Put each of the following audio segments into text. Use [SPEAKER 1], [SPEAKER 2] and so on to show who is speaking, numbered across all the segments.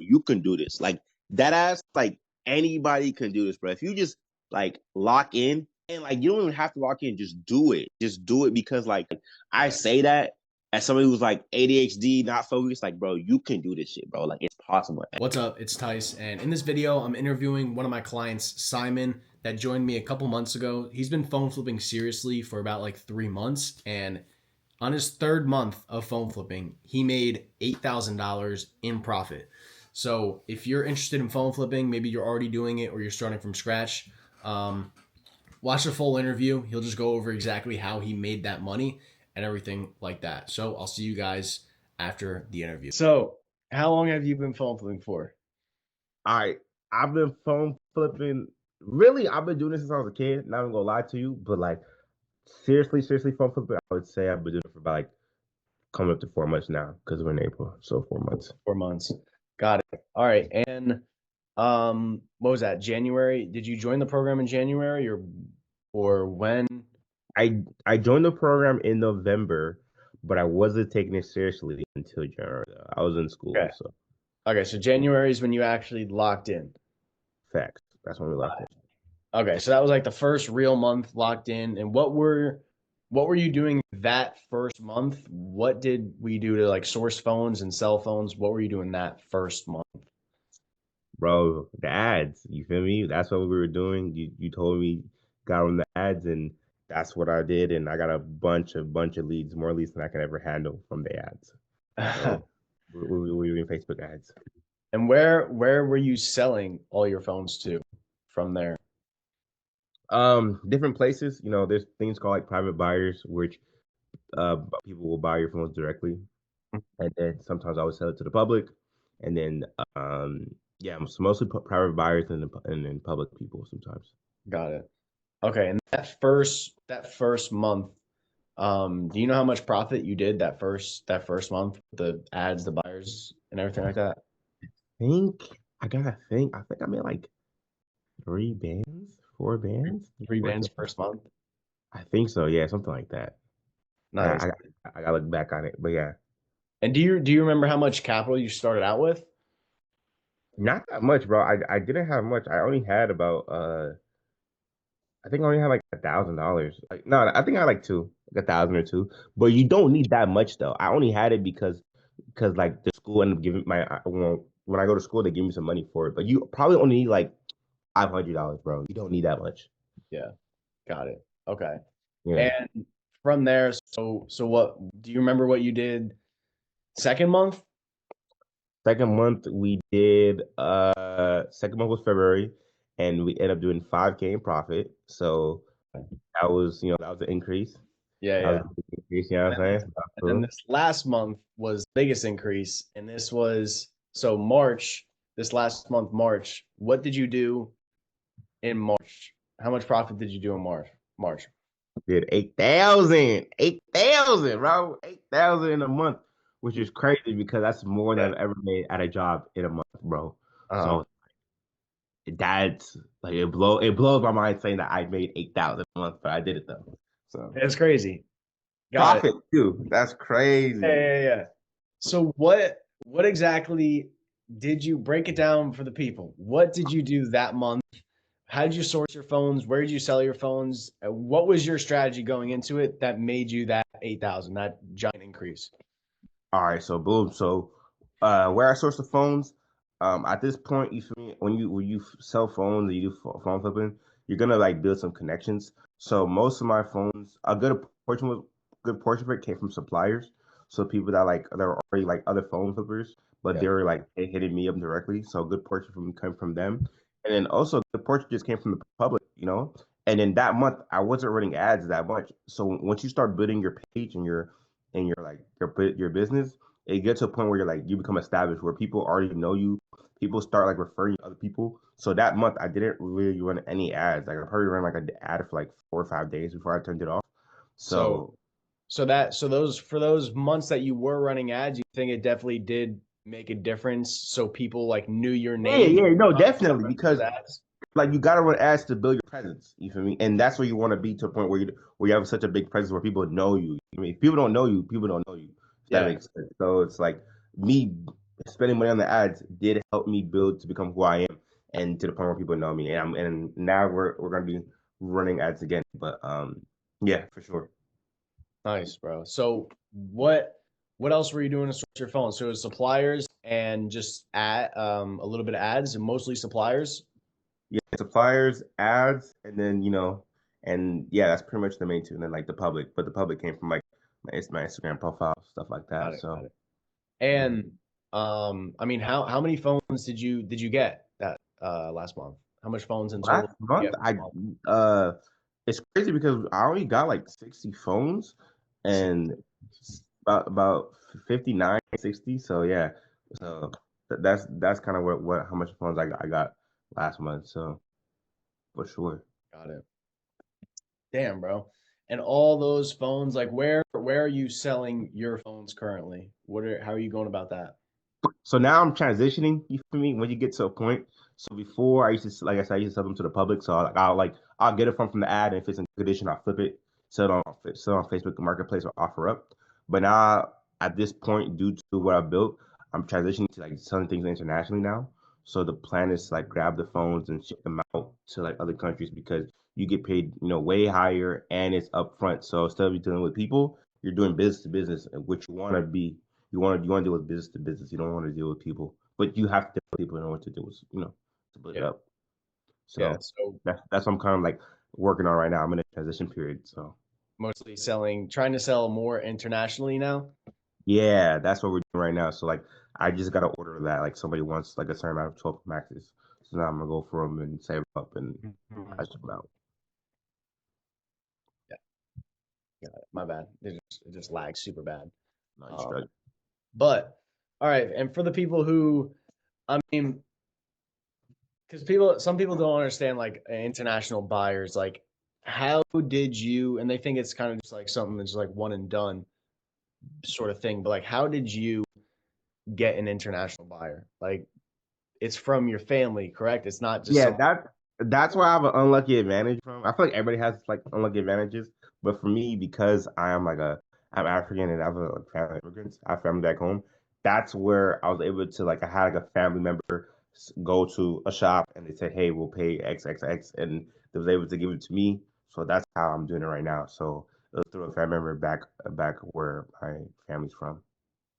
[SPEAKER 1] you can do this. Like that ass, like anybody can do this, bro. If you just like lock in and like you don't even have to lock in, just do it. Just do it because like I say that as somebody who's like ADHD, not focused, like bro, you can do this shit, bro. Like it's possible.
[SPEAKER 2] What's up? It's Tice, and in this video, I'm interviewing one of my clients, Simon, that joined me a couple months ago. He's been phone flipping seriously for about like 3 months, and on his third month of phone flipping, he made $8,000 in profit. So if you're interested in phone flipping, maybe you're already doing it or you're starting from scratch, watch the full interview. He'll just go over exactly how he made that money and everything like that. So I'll see you guys after the interview. So how long have you been phone flipping for?
[SPEAKER 1] I've been phone flipping. Really, I've been doing this since I was a kid. Not even gonna lie to you, but like seriously, phone flipping. I would say I've been doing it for about like coming up to 4 months now because we're in April, so 4 months.
[SPEAKER 2] 4 months. Got it. All right. And what was that? January? Did you join the program in January or when?
[SPEAKER 1] I joined the program in November, but I wasn't taking it seriously until January. I was in school,
[SPEAKER 2] Okay.
[SPEAKER 1] so
[SPEAKER 2] Okay, so January is when you actually locked in.
[SPEAKER 1] facts. That's when we locked in.
[SPEAKER 2] Okay, so that was like the first real month locked in. And what were you doing that first month? What did we do to like source phones and cell phones? What were you doing that first month?
[SPEAKER 1] Bro, the ads, you feel me? That's what we were doing. You told me got on the ads, and that's what I did, and I got a bunch of leads, more leads than I could ever handle from the ads. So we were doing Facebook ads.
[SPEAKER 2] And where were you selling all your phones to from there?
[SPEAKER 1] Different places. You know, there's things called like private buyers, which uh people will buy your phones directly, and then sometimes I would sell it to the public, and then yeah, it's mostly private buyers and then public people sometimes.
[SPEAKER 2] Got it. Okay, and that first month, do you know how much profit you did that first month? The ads, the buyers, and everything like that?
[SPEAKER 1] Think I gotta think. I think I made like 3 bands, 4 bands,
[SPEAKER 2] Three
[SPEAKER 1] four,
[SPEAKER 2] bands first month.
[SPEAKER 1] I think so. Yeah, something like that. I
[SPEAKER 2] Nice.
[SPEAKER 1] I, I gotta look back on it, but yeah,
[SPEAKER 2] And do you remember how much capital you started out with?
[SPEAKER 1] not that much, bro. I didn't have much. I only had about I think I only had like $1,000. Like no, I think I had like two, like 1,000 or two. But you don't need that much though. I only had it because like the school ended up giving when I go to school they give me some money for it. But you probably only need like $500, bro. You don't need that much.
[SPEAKER 2] Yeah, got it. Okay.
[SPEAKER 1] Yeah.
[SPEAKER 2] And from there, so what do you remember what you did second month?
[SPEAKER 1] Second month we did second month was February and we ended up doing 5K in profit. So that was, that was an increase.
[SPEAKER 2] Yeah,
[SPEAKER 1] That was
[SPEAKER 2] yeah.
[SPEAKER 1] a big increase, you know what I'm saying? That's
[SPEAKER 2] And then
[SPEAKER 1] cool.
[SPEAKER 2] this last month was the biggest increase, and this was so March, this last month, March. What did you do in March? How much profit did you do in March? March.
[SPEAKER 1] Did 8,000, bro. 8,000 in a month, which is crazy because that's more than
[SPEAKER 2] Yeah.
[SPEAKER 1] I've ever made at a job in a month, bro.
[SPEAKER 2] Uh,
[SPEAKER 1] So that's like it blows my mind saying that I made 8,000 a month, but I did it though. So
[SPEAKER 2] it's crazy. Got it.
[SPEAKER 1] profit too. That's
[SPEAKER 2] Yeah,
[SPEAKER 1] crazy.
[SPEAKER 2] yeah, yeah. So what exactly did you break it down for the people? What did you do that month? How did you source your phones? Where did you sell your phones? What was your strategy going into it that made you that 8,000, that giant increase?
[SPEAKER 1] All right, so boom. So where I source the phones, at this point, you feel me? When you sell phones and you do phone flipping, you're gonna like build some connections. So most of my phones, good portion of it came from suppliers. So people that like they're already like other phone flippers, but
[SPEAKER 2] Yeah.
[SPEAKER 1] they were like hitting me up directly. So a good portion from came from them, and then also the portion just came from the public. And then that month I wasn't running ads that much. So once you start building your page and your like your business, it gets to a point where you're like you become established where people already know you. People start like referring you to other people. So that month I didn't really run any ads. Like I probably ran like an ad for like 4 or 5 days before I turned it off.
[SPEAKER 2] So
[SPEAKER 1] So
[SPEAKER 2] those months that you were running ads, you think it definitely did make a difference so people like knew your
[SPEAKER 1] yeah,
[SPEAKER 2] name
[SPEAKER 1] yeah, no,
[SPEAKER 2] to
[SPEAKER 1] definitely
[SPEAKER 2] run those
[SPEAKER 1] because
[SPEAKER 2] ads?
[SPEAKER 1] like you gotta run ads to build your presence. You feel me? And that's where you want to be to a point where you have such a big presence where people know you. I mean, if people don't know you, people don't know you. If that
[SPEAKER 2] Yeah.
[SPEAKER 1] makes sense. So it's like me. spending money on the ads did help me build to become who I am, and to the point where people know me. And now we're gonna be running ads again. But yeah, for sure.
[SPEAKER 2] Nice, bro. So what else were you doing to source your phone? So it was suppliers and just ad a little bit of ads and mostly suppliers.
[SPEAKER 1] Yeah, suppliers, ads, and then and yeah, that's pretty much the main two. And then like the public, but the public came from like my Instagram profile, stuff like
[SPEAKER 2] Got
[SPEAKER 1] that.
[SPEAKER 2] it, got
[SPEAKER 1] So
[SPEAKER 2] it.
[SPEAKER 1] yeah.
[SPEAKER 2] And I mean, how many phones did you get that last month? How much phones in total
[SPEAKER 1] Last
[SPEAKER 2] did you
[SPEAKER 1] month,
[SPEAKER 2] get last month?
[SPEAKER 1] uh, it's crazy because I only got like 60 phones
[SPEAKER 2] See,
[SPEAKER 1] and about 59, 60. So yeah, so that's kind of what how much phones I got last month. So for sure.
[SPEAKER 2] got it. Damn, bro. And all those phones, like where are you selling your phones currently? How are you going about that?
[SPEAKER 1] So now I'm transitioning. You feel me? When you get to a point. So before I used to, like I said, I used to sell them to the public. So I'll get it from the ad, and if it's in condition, I'll flip it, sell it on Facebook Marketplace or offer up. But now at this point, due to what I built, I'm transitioning to like selling things internationally now. So the plan is to like grab the phones and ship them out to like other countries because you get paid, way higher and it's upfront. So instead of you dealing with people, you're doing business to business, which you want to be you want to deal with business to business. You don't want to deal with people, but you have to deal with people in order to do to put it
[SPEAKER 2] Yeah.
[SPEAKER 1] up.
[SPEAKER 2] Yeah.
[SPEAKER 1] So
[SPEAKER 2] So
[SPEAKER 1] that's what I'm kind of like working on right now. I'm in a transition period. So
[SPEAKER 2] mostly trying to sell more internationally now.
[SPEAKER 1] yeah, that's what we're doing right now. So like I just got to order that. Like somebody wants like a certain amount of 12 maxes. So now I'm gonna go for them and save up and
[SPEAKER 2] Mhm.
[SPEAKER 1] I ship them out.
[SPEAKER 2] Yeah, got it. My bad. It just lags super bad.
[SPEAKER 1] No, you
[SPEAKER 2] Um,
[SPEAKER 1] straight.
[SPEAKER 2] but all right, and for the people who, I mean, because some people don't understand like international buyers, like how did you, and they think it's kind of just like something that's like one and done sort of thing, but like how did you get an international buyer? Like it's from your family, correct? It's not just
[SPEAKER 1] Yeah,
[SPEAKER 2] some.
[SPEAKER 1] that's where I have an unlucky advantage from. I feel like everybody has like unlucky advantages, but for me, because I'm African and I have a like, family of immigrants, I have family back home. That's where I was able to like I had like a family member go to a shop and they said, "Hey, we'll pay X X X," and they was able to give it to me. So that's how I'm doing it right now. So it was through a family member back where my family's from.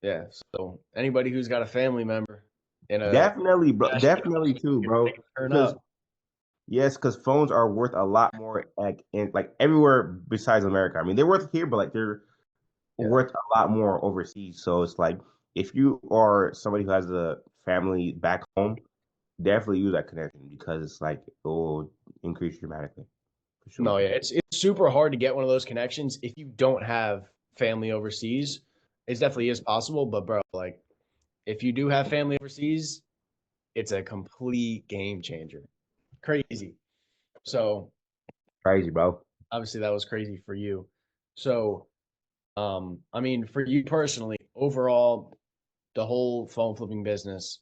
[SPEAKER 2] Yeah. So anybody who's got a family member in a
[SPEAKER 1] Definitely, bro.
[SPEAKER 2] international
[SPEAKER 1] Definitely too,
[SPEAKER 2] they
[SPEAKER 1] bro.
[SPEAKER 2] can turn
[SPEAKER 1] Because
[SPEAKER 2] up.
[SPEAKER 1] yes, because phones are worth a lot more like in like everywhere besides America. I mean, they're worth here, but like they're
[SPEAKER 2] Yeah.
[SPEAKER 1] worth a lot more overseas. So it's like if you are somebody who has a family back home, definitely use that connection because it's like it will increase dramatically for
[SPEAKER 2] No,
[SPEAKER 1] sure.
[SPEAKER 2] yeah, it's super hard to get one of those connections if you don't have family overseas. It definitely is possible, but bro, like if you do have family overseas, it's a complete game changer. Crazy. So
[SPEAKER 1] Crazy, bro.
[SPEAKER 2] obviously that was crazy for you. So I mean, for you personally, overall, the whole phone flipping business,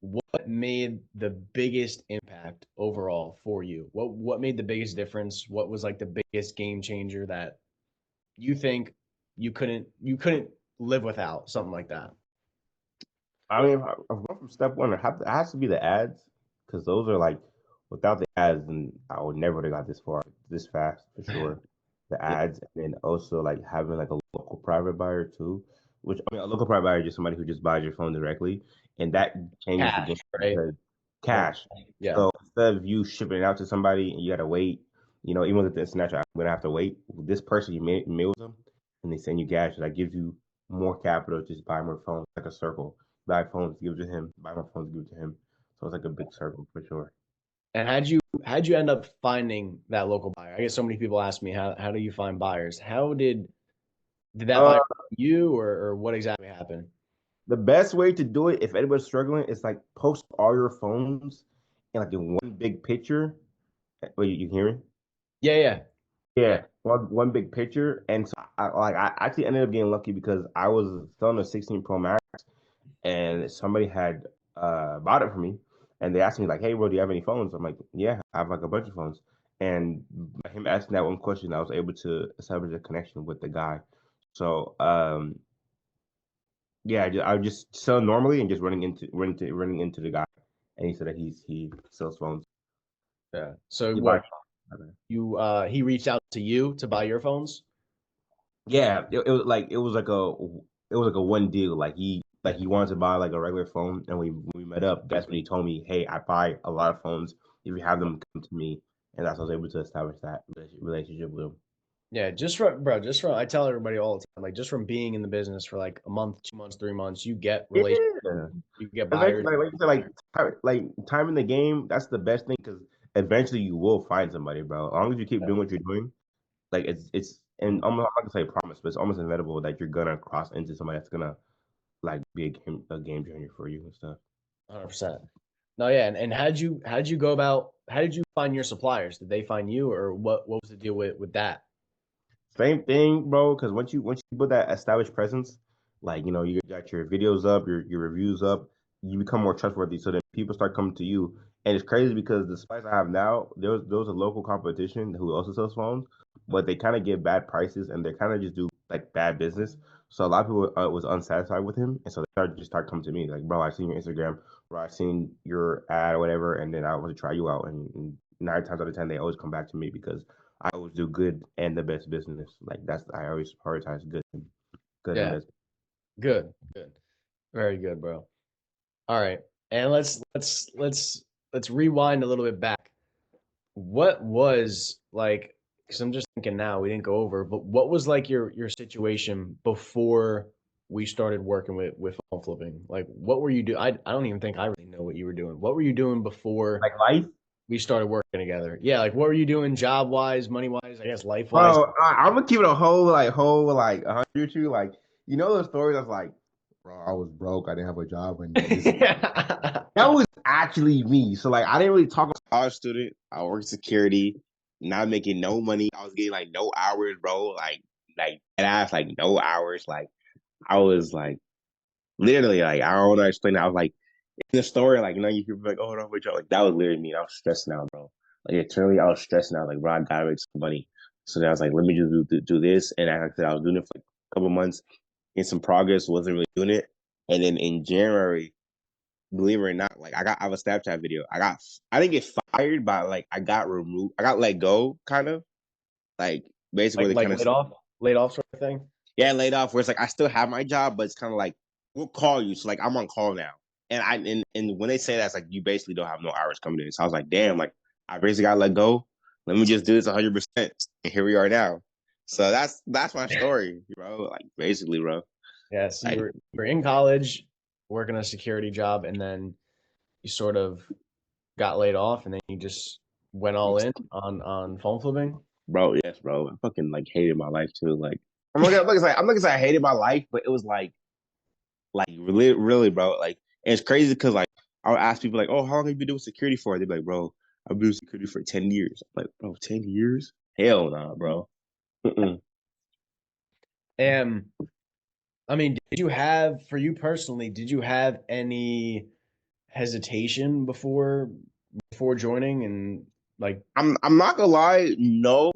[SPEAKER 2] what made the biggest impact overall for you? What made the biggest difference? What was like the biggest game changer that you think you couldn't live without something like that?
[SPEAKER 1] I mean, I've gone from step one. It has to be the ads because those are like, without the ads, then I would never have got this far, this fast for sure. The
[SPEAKER 2] Yeah,
[SPEAKER 1] ads, and then also like having like a local private buyer too, which I mean, a local private buyer is just somebody who just buys your phone directly, and that changes the game
[SPEAKER 2] cash, right?
[SPEAKER 1] because
[SPEAKER 2] Like,
[SPEAKER 1] cash.
[SPEAKER 2] yeah.
[SPEAKER 1] So instead of you shipping it out to somebody and you gotta wait, even with the international, I'm gonna have to wait. This person you mail them, and they send you cash. That gives you more capital to just buy more phones, like a circle buy phones, give it to him. Buy my phones, give it to him. So it's like a big circle for sure.
[SPEAKER 2] And how'd you end up finding that local buyer? I guess so many people ask me how do you find buyers? How did that
[SPEAKER 1] Uh,
[SPEAKER 2] buyer find you or what exactly happened?
[SPEAKER 1] the best way to do it, if anybody's struggling, is like post all your phones in one big picture. Wait, you hear me?
[SPEAKER 2] Yeah, yeah, yeah.
[SPEAKER 1] Yeah, one big picture. And so I actually ended up getting lucky because I was selling a 16 Pro Max, and somebody had bought it for me, and they asked me like, "Hey, bro, do you have any phones?" I'm like, "Yeah, I have like a bunch of phones." And by him asking that one question, I was able to establish a connection with the guy. So Yeah, I would just sell normally and just running into the guy, and he said that he sells phones.
[SPEAKER 2] Yeah. So
[SPEAKER 1] He
[SPEAKER 2] what
[SPEAKER 1] buys phones.
[SPEAKER 2] you he reached out to you to buy your phones?
[SPEAKER 1] Yeah, it was like a one deal. Like he wanted to buy like a regular phone, and we met up. That's when he told me, "Hey, I buy a lot of phones. If you have them, come to me." And that's how I was able to establish that relationship with him.
[SPEAKER 2] Yeah, just from bro, just from I tell everybody all the time, like just from being in the business for like a month, 2 months, 3 months, you get relation,
[SPEAKER 1] Yeah.
[SPEAKER 2] you get
[SPEAKER 1] Eventually,
[SPEAKER 2] buyers.
[SPEAKER 1] like you said, time in the game. That's the best thing because eventually you will find somebody, bro. As long as you keep doing what you're doing, like it's and almost I'm not gonna say promise, but it's almost inevitable that you're gonna cross into somebody that's gonna like be a game changer for you and stuff.
[SPEAKER 2] 100%. No, yeah, and how did you find your suppliers? Did they find you, or what was the deal with that?
[SPEAKER 1] Same thing, bro. Because once you put that established presence, like you got your videos up, your reviews up, you become more trustworthy. So then people start coming to you, and it's crazy because the spice I have now, there was a local competition who also sells phones, but they kind of give bad prices and they kind of just do like bad business. So a lot of people was unsatisfied with him, and so they start coming to me like, bro, I seen your Instagram, bro, I seen your ad or whatever, and then I want to try you out, and 9 times out of 10 they always come back to me because I always do good and the best business. Like that's I always prioritize good and
[SPEAKER 2] Yeah,
[SPEAKER 1] best.
[SPEAKER 2] good, good, very good, bro. All right, and let's rewind a little bit back. What was like? Because I'm just thinking now, we didn't go over, but what was like your situation before we started working with phone flipping? Like, what were you doing? I don't even think I really know what you were doing. What were you doing before
[SPEAKER 1] Like life,
[SPEAKER 2] we started working together? Yeah, like what were you doing job wise, money wise, I guess life wise?
[SPEAKER 1] bro. I'm gonna keep it a whole like 100 with you. Like the story that's like, bro, I was broke. I didn't have a job, and this that was actually me. So like I didn't really talk. I was a student. I worked security, not making no money. I was getting like no hours, bro. Like that ass like no hours. Like I was like literally like I don't know how to explain it. I was like in the story, like you people like, oh no, but like that was literally me. I was stressed now, bro. Like eternally, I was stressed now. Like, bro, I gotta make some money. So then I was like, let me just do this. And like I said, I was doing it for like a couple months, in some progress, wasn't really doing it. And then in January, believe it or not, like I have a Snapchat video. I didn't get fired, but like I got removed. I got let go, kind of like basically they
[SPEAKER 2] Like
[SPEAKER 1] kind of
[SPEAKER 2] laid off sort of thing.
[SPEAKER 1] yeah, laid off. Where it's like I still have my job, but it's kind of like we'll call you. So like I'm on call now, and when they say that, it's like you basically don't have no hours coming in. So I was like, damn, like I basically got let go. Let me just do this 100%, and here we are now. So that's my story, bro. Like basically, bro.
[SPEAKER 2] Yeah, so
[SPEAKER 1] Like,
[SPEAKER 2] you were in college, working a security job, and then you sort of got laid off, and then you just went all in on phone flipping.
[SPEAKER 1] bro, yes, bro. I fucking like hated my life too. Like I'm not gonna say I hated my life, but it was like really, bro. Like and it's crazy because like I would ask people like, oh, how long have you been doing security for? They'd be like, bro, I've been doing security for 10 years. I'm like, bro, 10 years? Hell nah, bro. Mm-mm.
[SPEAKER 2] And I mean, did you have, for you personally, did you have any hesitation before joining and like,
[SPEAKER 1] I'm not gonna lie, no.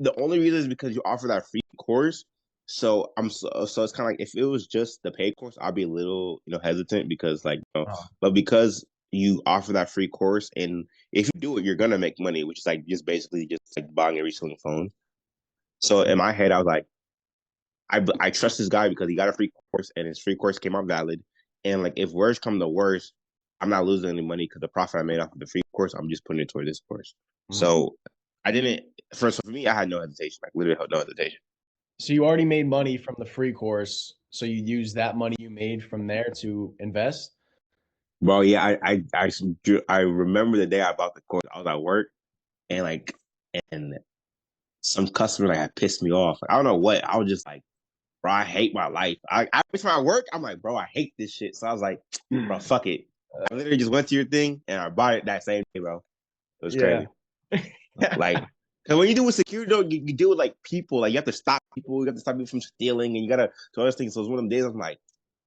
[SPEAKER 1] The only reason is because you offer that free course. So it's kind of like if it was just the paid course, I'd be a little hesitant because
[SPEAKER 2] oh,
[SPEAKER 1] but because you offer that free course and if you do it, you're gonna make money, which is like just basically just like buying and reselling phone. So in my head, I was like, I trust this guy because he got a free course and his free course came out valid. And like if worse come to worse, I'm not losing any money because the profit I made off of the free course, I'm just putting it toward this course.
[SPEAKER 2] mhm.
[SPEAKER 1] So I didn't. For me, I had no hesitation. Like literally, no hesitation.
[SPEAKER 2] So you already made money from the free course, so you use that money you made from there to invest?
[SPEAKER 1] Bro, yeah, I remember the day I bought the course. I was at work and and some customer like had pissed me off. Like, I don't know what. I was just like, bro, I hate my life. Every time I work, I'm like, bro, I hate this shit. So I was like, bro, fuck it. I literally just went to your thing and I bought it that same day, bro. It was
[SPEAKER 2] Yeah.
[SPEAKER 1] crazy. Like, cause when you do with security, though, you deal with like people. Like you have to stop people. You have to stop people from stealing, and you gotta do all those things. So it's one of them days. I'm like,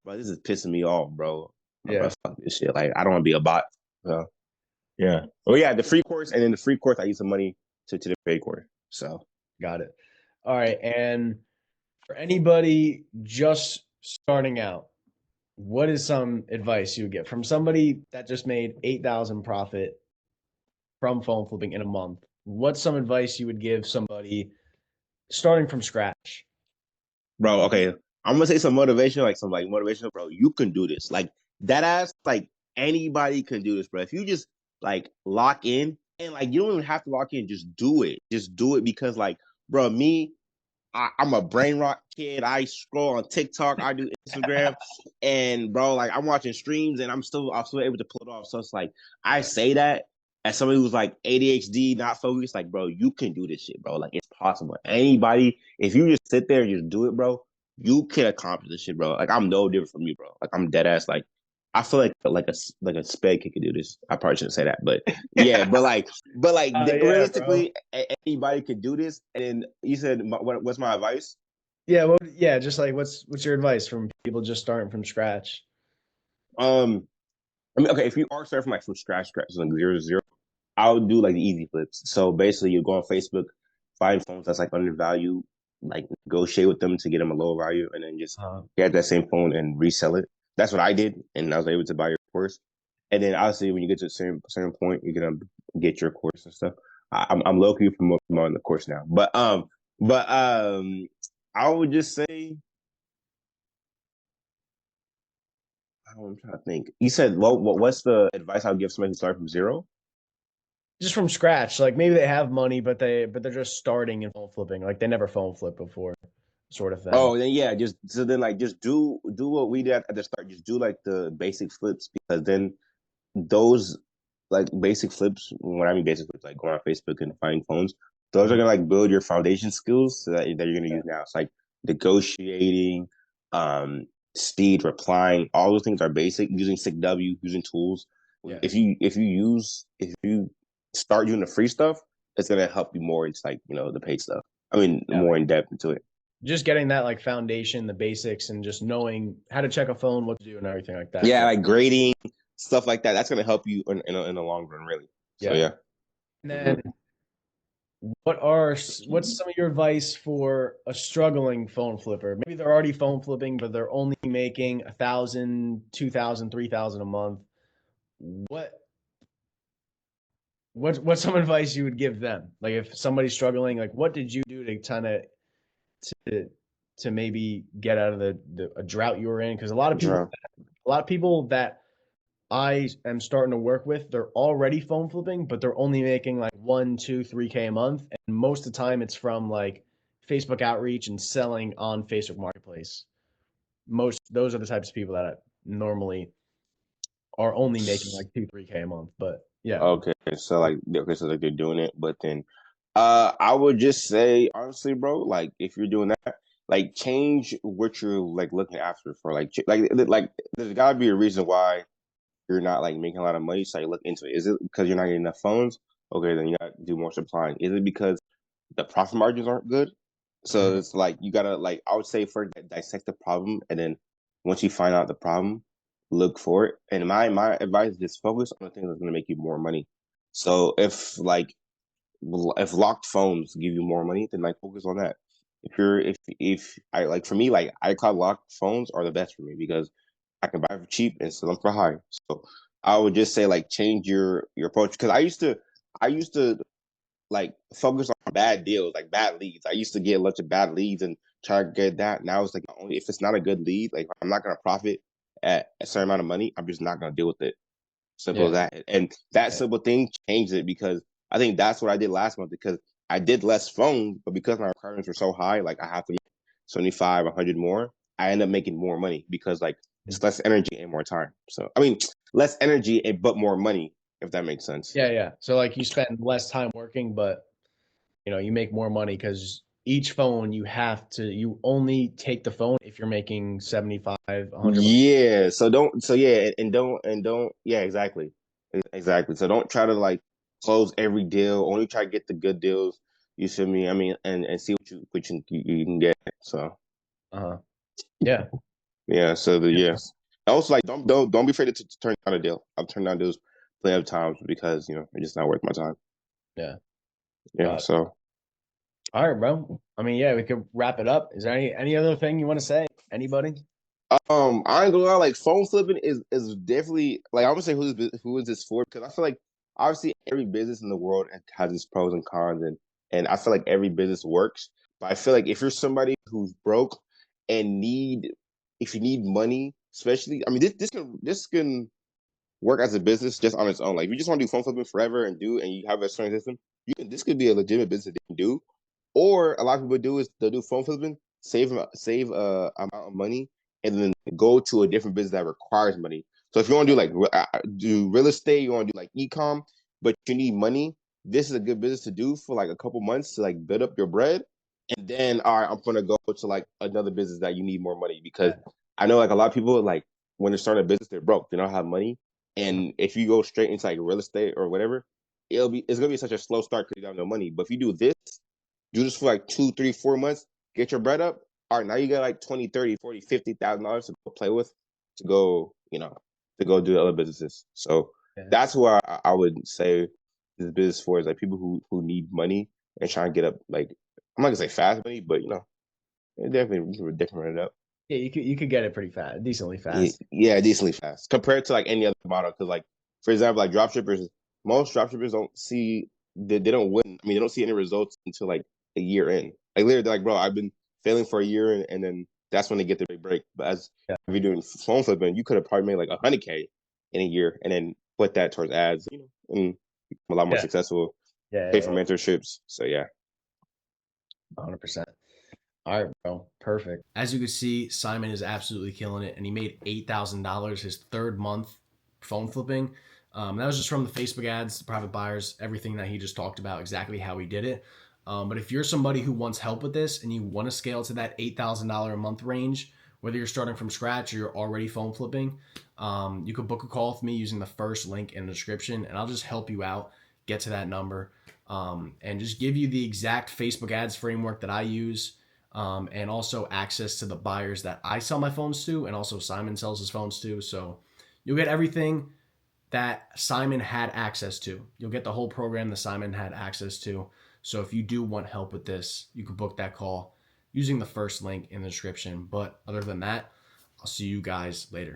[SPEAKER 1] bro, this is pissing me off, bro. Bro,
[SPEAKER 2] Yeah,
[SPEAKER 1] fuck this shit. Like, I don't want to be a bot. So yeah. Oh yeah, the free course, and then the free course, I use some money to the paid course. So
[SPEAKER 2] got it. All right, and for anybody just starting out, what is some advice you would get from somebody that just made 8,000 profit from phone flipping in a month? What's some advice you would give somebody starting from scratch?
[SPEAKER 1] Bro, okay. I'm gonna say some motivation, like some like motivation, bro. You can do this. Like that ass, like anybody can do this, bro. If you just like lock in and like you don't even have to lock in, just do it. Just do it because like, bro, I'm a brain rock kid. I scroll on TikTok, I do Instagram, and bro, like I'm watching streams and I'm still able to pull it off. So it's like I say that as somebody who's like ADHD, not focused, like bro, you can do this shit, bro. Like it's possible. Anybody, if you just sit there and just do it, bro, you can accomplish this shit, bro. Like I'm no different from you, bro. Like I'm dead ass. Like I feel like a sped kid could do this. I probably shouldn't say that, but yeah, but like
[SPEAKER 2] Yeah, bro.
[SPEAKER 1] realistically, anybody could do this. And then you said, what's my advice?
[SPEAKER 2] Yeah, well, yeah, just like what's your advice from people just starting from scratch?
[SPEAKER 1] Um, I mean, okay, if you are starting from like from scratch, like 0 to 0, I would do like the easy flips. So basically, you go on Facebook, find phones that's like undervalued, like negotiate with them to get them a low value, and then just
[SPEAKER 2] Uh,
[SPEAKER 1] get that same phone and resell it. That's what I did, and I was able to buy your course. And then obviously, when you get to a certain point, you're gonna get your course and stuff. I'm low key promoting the course now, but I would just say, I'm trying to think. You said, what's the advice I would give somebody who started from 0?
[SPEAKER 2] just from scratch, like maybe they have money, but they're just starting in phone flipping, like they never phone flipped before, sort of thing.
[SPEAKER 1] Oh, then yeah, just so then like just do what we did at the start. Just do like the basic flips because then those like basic flips. When I mean basic flips, like going on Facebook and finding phones, those are
[SPEAKER 2] Mhm.
[SPEAKER 1] gonna like build your foundation skills that you're gonna use now. It's like negotiating, um, speed, replying. All those things are basic. Using SIGW, using tools.
[SPEAKER 2] Yeah,
[SPEAKER 1] If you start doing the free stuff, it's gonna help you more into like the paid stuff. I mean,
[SPEAKER 2] yeah,
[SPEAKER 1] more
[SPEAKER 2] like
[SPEAKER 1] in depth into it.
[SPEAKER 2] just getting that like foundation, the basics, and just knowing how to check a phone, what to do, and everything like that.
[SPEAKER 1] Yeah,
[SPEAKER 2] Yeah,
[SPEAKER 1] like grading stuff like that. That's gonna help you in the long run, really. So
[SPEAKER 2] yeah.
[SPEAKER 1] yeah.
[SPEAKER 2] And
[SPEAKER 1] Hmm.
[SPEAKER 2] then what's some of your advice for a struggling phone flipper? Maybe they're already phone flipping, but they're only making 1,000, 2,000, 3,000 a month. What what's some advice you would give them? Like if somebody's struggling, like what did you do to kind of to to maybe get out of the a drought you were in? Because
[SPEAKER 1] Drum.
[SPEAKER 2] a lot of people that I am starting to work with, they're already phone flipping, but they're only making like 1, 2, 3K a month. And most of the time it's from like Facebook outreach and selling on Facebook Marketplace. Most those are the types of people that normally are only making like 2, 3K a month. But yeah.
[SPEAKER 1] So like they're doing it, but then I would just say honestly, bro, like if you're doing that, like change what you're like looking after for like there's gotta be a reason why you're not like making a lot of money, so you look into it. Is it because you're not getting enough phones? Okay, then you gotta do more supplying. Is it because the profit margins aren't good? So
[SPEAKER 2] Mhm.
[SPEAKER 1] it's like you gotta like I would say first dissect the problem, and then once you find out the problem, look for it. And my advice is just focus on the things that's gonna make you more money. So if locked phones give you more money, then like focus on that. If I like for me like iCloud locked phones are the best for me because I can buy for cheap and sell them for high. So I would just say like change your approach because I used to like focus on bad deals, like bad leads. I used to get a bunch of bad leads and try to get that. Now it's like only if it's not a good lead, like I'm not gonna profit at a certain amount of money, I'm just not gonna deal with it. Simple as
[SPEAKER 2] Yeah.
[SPEAKER 1] that. And that
[SPEAKER 2] Yeah.
[SPEAKER 1] simple thing changed it because I think that's what I did last month because I did less phones, but because my requirements were so high, like I have to make 75, 100 more, I end up making more money because like it's less energy and more time. So I mean less energy but more money, if that makes sense.
[SPEAKER 2] Yeah, yeah. So like you spend less time working, but you make more money because each phone you only take the phone if you're making 75, 100.
[SPEAKER 1] Yeah. So don't yeah, exactly. Exactly. So don't try to like close every deal. Only try to get the good deals. You feel me? I mean, and see what you can get. So
[SPEAKER 2] Uh-huh. Yeah.
[SPEAKER 1] yeah. So the
[SPEAKER 2] Yeah.
[SPEAKER 1] yes. Also, like don't be afraid to turn down a deal. I've turned down deals plenty of times because it's just not worth my time.
[SPEAKER 2] Yeah.
[SPEAKER 1] Yeah.
[SPEAKER 2] Got it.
[SPEAKER 1] So
[SPEAKER 2] All right, bro. I mean, yeah, we could wrap it up. Is there any other thing you want to say? Anybody?
[SPEAKER 1] I ain't gonna lie, like phone flipping is definitely like I would say who is this for? Because I feel like obviously every business in the world has its pros and cons, and I feel like every business works. But I feel like if you're somebody who's broke and if you need money, especially, I mean, this can work as a business just on its own. Like if you just want to do phone flipping forever and you have a certain system, this could be a legitimate business that you can do. Or a lot of people do is they'll do phone flipping, save amount of money, and then go to a different business that requires money. So if you want to do like do real estate, you want to do like e-com, but you need money, this is a good business to do for like a couple months to like build up your bread. And then all right, I'm gonna go to like another business that you need more money because I know like a lot of people like when they're starting a business, they're broke, they don't have money. And if you go straight into like real estate or whatever, it's gonna be such a slow start because you don't have no money. But if you do this for like 2, 3, 4 months, get your bread up. All right, now you got like 20, 30, 40, $50,000 to go play with, to go, to go do other businesses. So
[SPEAKER 2] Yeah.
[SPEAKER 1] that's who I would say this business for is like people who need money and trying to get up like I'm not gonna say fast money, but it definitely run it up.
[SPEAKER 2] Yeah, you could get it pretty fast, decently fast.
[SPEAKER 1] Yeah, decently fast compared to like any other model. Because like for example, like dropshippers, most dropshippers don't see they don't win. I mean, they don't see any results until like a year in. Like literally, they're like, bro, I've been failing for a year, and then that's when they get the big break. But as
[SPEAKER 2] Yeah.
[SPEAKER 1] if you're doing phone flipping, you could have probably made like 100K in a year, and then put that towards ads, and become a lot more
[SPEAKER 2] Yeah.
[SPEAKER 1] successful. Pay for
[SPEAKER 2] Yeah.
[SPEAKER 1] mentorships. So yeah.
[SPEAKER 2] 100%. All right, bro. Perfect. As you can see, Simon is absolutely killing it, and he made $8,000 his third month phone flipping. That was just from the Facebook ads, the private buyers, everything that he just talked about, exactly how he did it. But if you're somebody who wants help with this and you want to scale to that $8,000 a month range, whether you're starting from scratch or you're already phone flipping, you could book a call with me using the first link in the description, and I'll just help you out get to that number, and just give you the exact Facebook ads framework that I use, and also access to the buyers that I sell my phones to, and also Simon sells his phones to. So you'll get everything that Simon had access to. You'll get the whole program that Simon had access to. So if you do want help with this, you can book that call using the first link in the description. But other than that, I'll see you guys later.